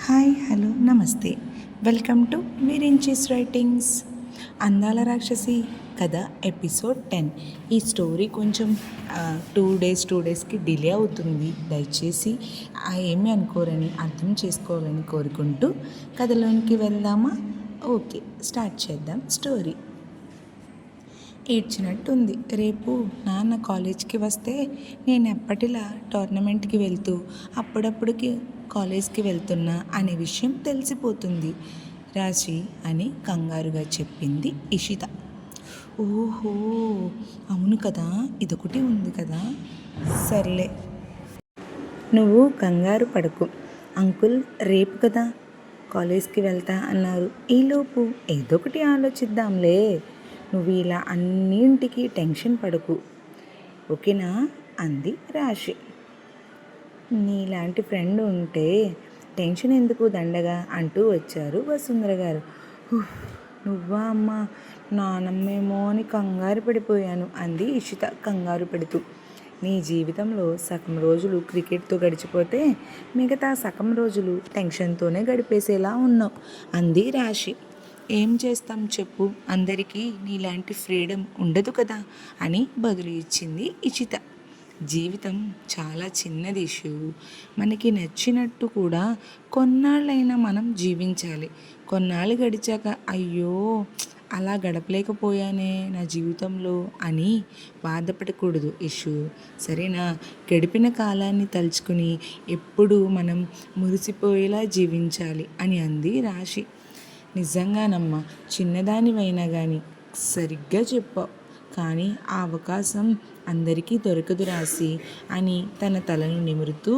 Hi hello నమస్తే. Welcome to Veerinchi's writings. అందాల రాక్షసి కథ ఎపిసోడ్ 10. ఈ స్టోరీ కొంచెం 2 డేస్కి డిలే అవుతుంది. దయచేసి ఏమీ అనుకోరని అర్థం చేసుకోవాలని కోరుకుంటూ కథలోనికి వెళ్దామా? ఓకే, స్టార్ట్ చేద్దాం స్టోరీ. ఏడ్చినట్టుంది. రేపు నాన్న కాలేజ్కి వస్తే నేను ఎప్పటిలా టోర్నమెంట్కి వెళ్తూ అప్పుడప్పుడుకి కాలేజ్కి వెళ్తున్నా అనే విషయం తెలిసిపోతుంది రాశి అని కంగారుగా చెప్పింది ఇషిత. ఓహో, అవును కదా, ఇదొకటి ఉంది కదా. సర్లే, నువ్వు కంగారు పడకు. అంకుల్ రేపు కదా కాలేజ్కి వెళ్తా అన్నారు. ఈలోపు ఏదో ఒకటి ఆలోచిద్దాంలే. నువ్వు ఇలా అన్నింటికి టెన్షన్ పడకు, ఓకేనా అంది రాశి. నీలాంటి ఫ్రెండ్ ఉంటే టెన్షన్ ఎందుకు దండగా అంటూ వచ్చారు వసుంధర గారు. నువ్వా అమ్మా, నానమ్మేమో అని కంగారు పడిపోయాను అంది ఇషిత కంగారు పెడుతూ. నీ జీవితంలో సగం రోజులు క్రికెట్తో గడిచిపోతే మిగతా సగం రోజులు టెన్షన్తోనే గడిపేసేలా ఉన్నావు అంది రాశి. ఏం చేస్తాం చెప్పు, అందరికీ నీలాంటి ఫ్రీడమ్ ఉండదు కదా అని బదులు ఇచ్చింది ఇషిత. జీవితం చాలా చిన్నది ఇష్యూ. మనకి నచ్చినట్టు కూడా కొన్నాళ్ళైనా మనం జీవించాలి. కొన్నాళ్ళు గడిచాక అయ్యో అలా గడపలేకపోయానే నా జీవితంలో అని బాధపడకూడదు ఇష్యూ, సరేనా? గడిపిన కాలాన్ని తలుచుకుని ఎప్పుడూ మనం మురిసిపోయేలా జీవించాలి అని అంది రాశి. నిజంగానమ్మా, చిన్నదానివైనా కానీ సరిగ్గా చెప్పావు. కానీ ఆ అవకాశం అందరికీ దొరకదు రాశి అని తన తలను నిమురుతూ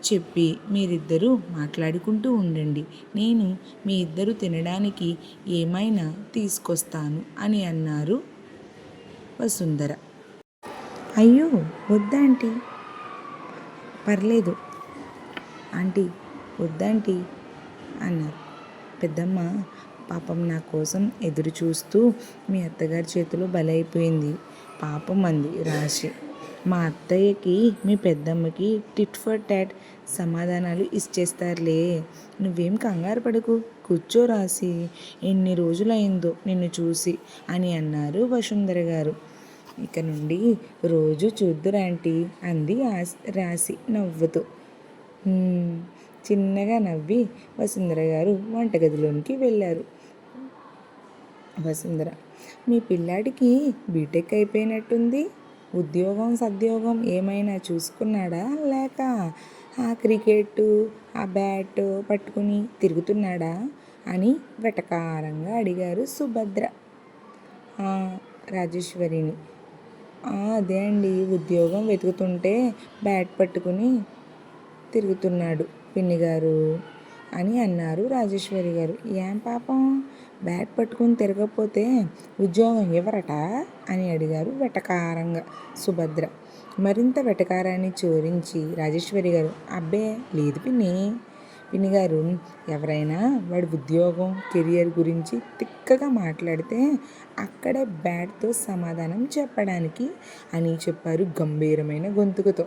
చెప్పి, మీరిద్దరూ మాట్లాడుకుంటూ ఉండండి, నేను మీ ఇద్దరు తినడానికి ఏమైనా తీసుకొస్తాను అని అన్నారు వసుంధర. అయ్యో వద్దాంటీ, పర్లేదు ఆంటీ, వద్దాంటీ అన్నారు. పెద్దమ్మ పాపం నా కోసం ఎదురు చూస్తూ మీ అత్తగారి చేతిలో బలైపోయింది పాపం అంది రాశి. మా అత్తయ్యకి మీ పెద్దమ్మకి టిట్ ఫర్ టాట్ సమాధానాలు ఇచ్చేస్తారులే, నువ్వేం కంగారు పడకు, కూర్చో రాశి, ఎన్ని రోజులైందో నిన్ను చూసి అని అన్నారు వసుంధర గారు. ఇక నుండి రోజు చూద్దురాంటీ అంది రాశి నవ్వుతూ. చిన్నగా నవ్వి వసుంధర గారు వంటగదిలోనికి వెళ్ళారు. వసుంధర, మీ పిల్లాడికి బీటెక్ అయిపోయినట్టుంది, ఉద్యోగం సద్యోగం ఏమైనా చూసుకున్నాడా, లేక ఆ క్రికెట్ ఆ బ్యాట్ పట్టుకుని తిరుగుతున్నాడా అని వెటకారంగా అడిగారు సుభద్ర రాజేశ్వరిని. అదే అండి, ఉద్యోగం వెతుకుతుంటే బ్యాట్ పట్టుకుని తిరుగుతున్నాడు పిన్నిగారు అని అన్నారు రాజేశ్వరి గారు. ఏం పాపం, బ్యాట్ పట్టుకుని తిరగకపోతే ఉద్యోగం ఇవ్వరట అని అడిగారు వెటకారంగా సుభద్ర. మరింత వెటకారాన్ని చోరించి రాజేశ్వరి గారు, అబ్బే లేదు పిన్నిగారు, ఎవరైనా వాడి ఉద్యోగం కెరియర్ గురించి తిక్కగా మాట్లాడితే అక్కడే బ్యాట్తో సమాధానం చెప్పడానికి అని చెప్పారు గంభీరమైన గొంతుకుతో.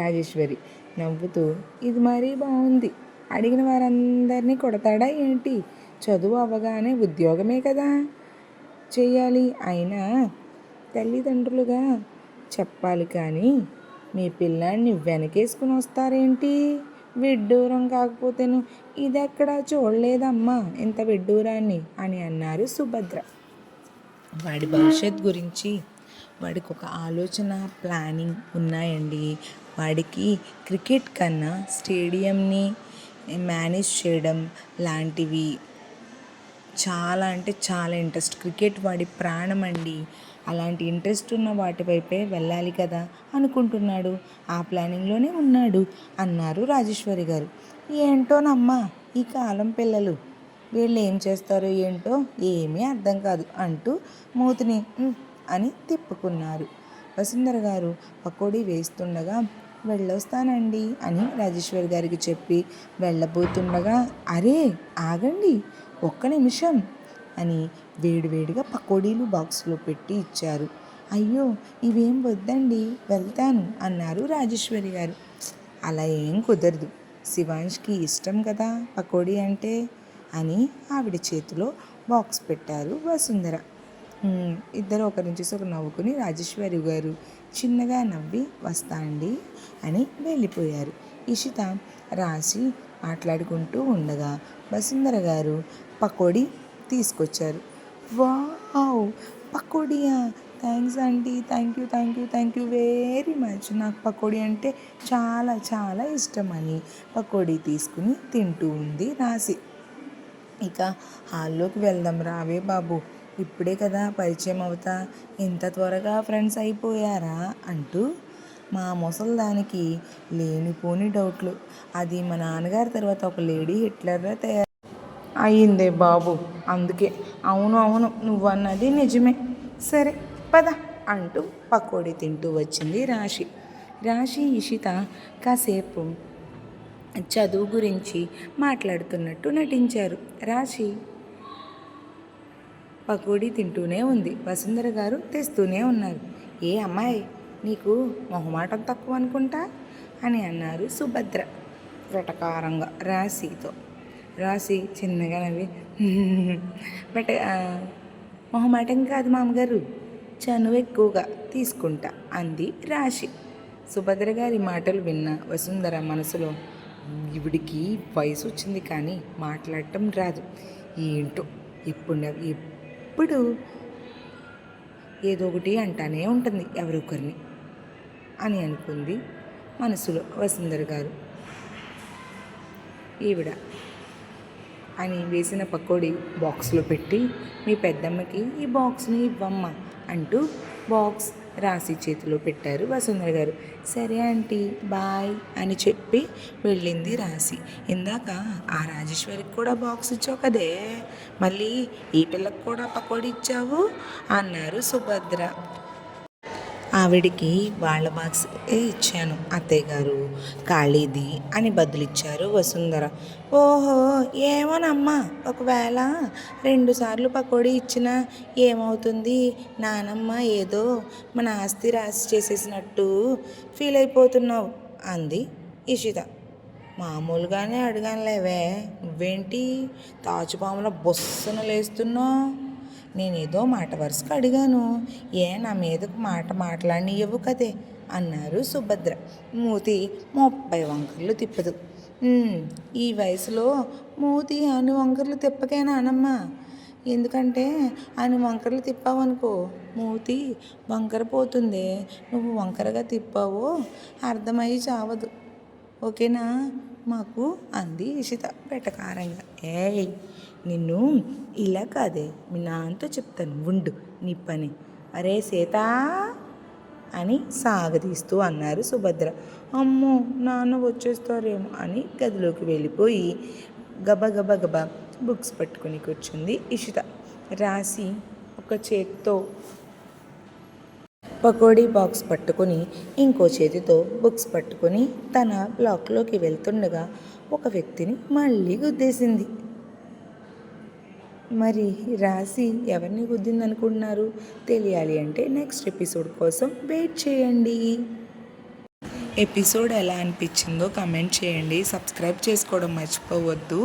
రాజేశ్వరి నవ్వుతూ, ఇది మరీ బాగుంది, అడిగిన వారందరినీ కొడతాడా ఏంటి? చదువు అవ్వగానే ఉద్యోగమే కదా చేయాలి, అయినా తల్లిదండ్రులుగా చెప్పాలి కానీ మీ పిల్లాన్ని వెనకేసుకుని వస్తారేంటి? విడ్డూరం కాకపోతేను ఇదెక్కడా చూడలేదమ్మా ఇంత విడ్డూరాన్ని అని అన్నారు సుభద్ర. వాడి భవిష్యత్ గురించి వాడికి ఒక ఆలోచన ప్లానింగ్ ఉన్నాయండి. వాడికి క్రికెట్ కన్నా స్టేడియంని మేనేజ్ చేయడం లాంటివి చాలా అంటే చాలా ఇంట్రెస్ట్. క్రికెట్ వాడి ప్రాణం అండి. అలాంటి ఇంట్రెస్ట్ ఉన్న వాటి వైపే వెళ్ళాలి కదా అనుకుంటున్నాడు, ఆ ప్లానింగ్లోనే ఉన్నాడు అన్నారు రాజేశ్వరి గారు. ఏంటోనమ్మా ఈ కాలం పిల్లలు, వీళ్ళు ఏం చేస్తారో ఏంటో ఏమీ అర్థం కాదు అంటూ మూతిని అని తిప్పుకున్నారు. వసుంధర గారు పకోడీ వేస్తుండగా, వెళ్ళొస్తానండి అని రాజేశ్వరి గారికి చెప్పి వెళ్ళబోతుండగా, అరే ఆగండి ఒక్క నిమిషం అని వేడివేడిగా పకోడీలు బాక్స్లో పెట్టి ఇచ్చారు. అయ్యో ఇవేం వద్దండి, వెళ్తాను అన్నారు రాజేశ్వరి గారు. అలా ఏం కుదరదు, శివాంష్కి ఇష్టం కదా పకోడీ అంటే అని ఆవిడ చేతిలో బాక్స్ పెట్టారు వసుంధర. ఇద్దరు ఒకరిని చూసి ఒకరు నవ్వుకుని రాజేశ్వరి గారు చిన్నగా నవ్వి వస్తా అండి అని వెళ్ళిపోయారు. ఇషిత రాసి మాట్లాడుకుంటూ ఉండగా వసుంధర గారు పకోడీ తీసుకొచ్చారు. వావ్, పకోడీయా, thanks aunty, thank you very much. నాకు పకోడీ అంటే చాలా చాలా ఇష్టం అని పకోడీ తీసుకుని తింటూ ఉంది రాసి. ఇక హాల్లోకి వెళ్దాం రావే బాబు, ఇప్పుడే కదా పరిచయం అవుతా, ఇంత త్వరగా ఫ్రెండ్స్ అయిపోయారా అంటూ మా ముసలిదానికి లేనిపోని డౌట్లు. అది మా నాన్నగారి తర్వాత ఒక లేడీ హిట్లర్గా తయారు అయ్యిందే బాబు, అందుకే. అవును నువ్వన్నది నిజమే. సరే పద అంటూ పకోడీ తింటూ వచ్చింది రాశి ఇషిత కాసేపు చదువు గురించి మాట్లాడుతున్నట్టు నటించారు. రాశి పకోడీ తింటూనే ఉంది. వసుంధర గారు తెస్తూనే ఉన్నారు. ఏ అమ్మాయి, నీకు మొహమాటం తక్కువ అనుకుంటా అని అన్నారు సుభద్ర వెటకారంగా రాశితో. రాశి చిన్నగా నవ్వి మొహమాటం కాదు మామగారు, చనువు ఎక్కువగా తీసుకుంటా అంది రాశి. సుభద్ర గారి మాటలు విన్న వసుంధర మనసులో, ఇవిడికి వయసు వచ్చింది కానీ మాట్లాడటం రాదు, ఏంటో ఎప్పుడు ఏదో ఒకటి అంటానే ఉంటుంది ఎవరొకరిని అని అనుకుంది మనసులో వసుంధర గారు. ఈవిడ అని వేసిన పకోడీ బాక్స్లో పెట్టి, మీ పెద్దమ్మకి ఈ బాక్స్ని ఇవ్వమ్మా అంటూ బాక్స్ రాసి చేతిలో పెట్టారు వసుంధర గారు. సరే ఆంటీ బాయ్ అని చెప్పి వెళ్ళింది రాశి. ఇందాక ఆ రాజేశ్వరికి కూడా బాక్స్ ఇచ్చావు కదే, మళ్ళీ ఈ పిల్లకు కూడా పకోడీ ఇచ్చావు అన్నారు సుభద్ర. ఆవిడికి వాళ్ళ బాక్స్ ఇచ్చాను అత్తయ్య గారు, ఖాళీది అని బదులిచ్చారు వసుంధర. ఓహో, ఏమోనమ్మా, ఒకవేళ 2 సార్లు పకోడీ ఇచ్చినా ఏమవుతుంది, నానమ్మ ఏదో మన ఆస్తి రాసి చేసేసినట్టు ఫీల్ అయిపోతున్నావు అంది ఇషిత. మామూలుగానే అడిగానులేవే, నువ్వేంటి తాచుపాముల బొస్సన లేస్తున్నావు, నేనేదో మాట వరుసకు అడిగాను, నా మీదకు మాట్లాడినవ్వు కదే అన్నారు సుభద్ర. మూతి 30 వంకర్లు తిప్పదు. ఈ వయసులో మూతి అన్ని వంకర్లు తిప్పకేనా అనమ్మా, ఎందుకంటే అన్ని వంకరలు తిప్పావనుకో మూతి వంకర పోతుంది, నువ్వు వంకరగా తిప్పావో అర్థమయ్యి చావదు, ఓకేనా మాకు అంది ఇషిత వెటకారంగా. ఏయ్, నిన్ను ఇలా కాదే, మీ నాన్నతో చెప్తాను ఉండు నీ పని. అరే సీతా అని సాగదీస్తూ అన్నారు సుభద్ర. అమ్మో, నాన్న వచ్చేస్తారేమో అని గదిలోకి వెళ్ళిపోయి గబగబా బుక్స్ పట్టుకుని కూర్చుంది ఇషిత. రాసి ఒక చేతితో పకోడీ బాక్స్ పట్టుకుని ఇంకో చేతితో బుక్స్ పట్టుకుని తన బ్లాక్లోకి వెళ్తుండగా ఒక వ్యక్తిని మళ్ళీ గుద్దేసింది. మరి రాశి ఎవరిని గుద్దింది అనుకుంటున్నారు? తెలియాలి అంటే నెక్స్ట్ ఎపిసోడ్ కోసం వెయిట్ చేయండి. ఎపిసోడ్ ఎలా అనిపించిందో కమెంట్ చేయండి, సబ్స్క్రైబ్ చేసుకోవడం మర్చిపోవద్దు.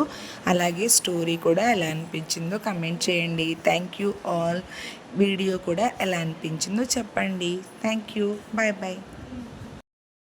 అలాగే స్టోరీ కూడా ఎలా అనిపించిందో కమెంట్ చేయండి. Thank you all. వీడియో కూడా ఎలా అనిపించిందో చెప్పండి. Thank you, bye.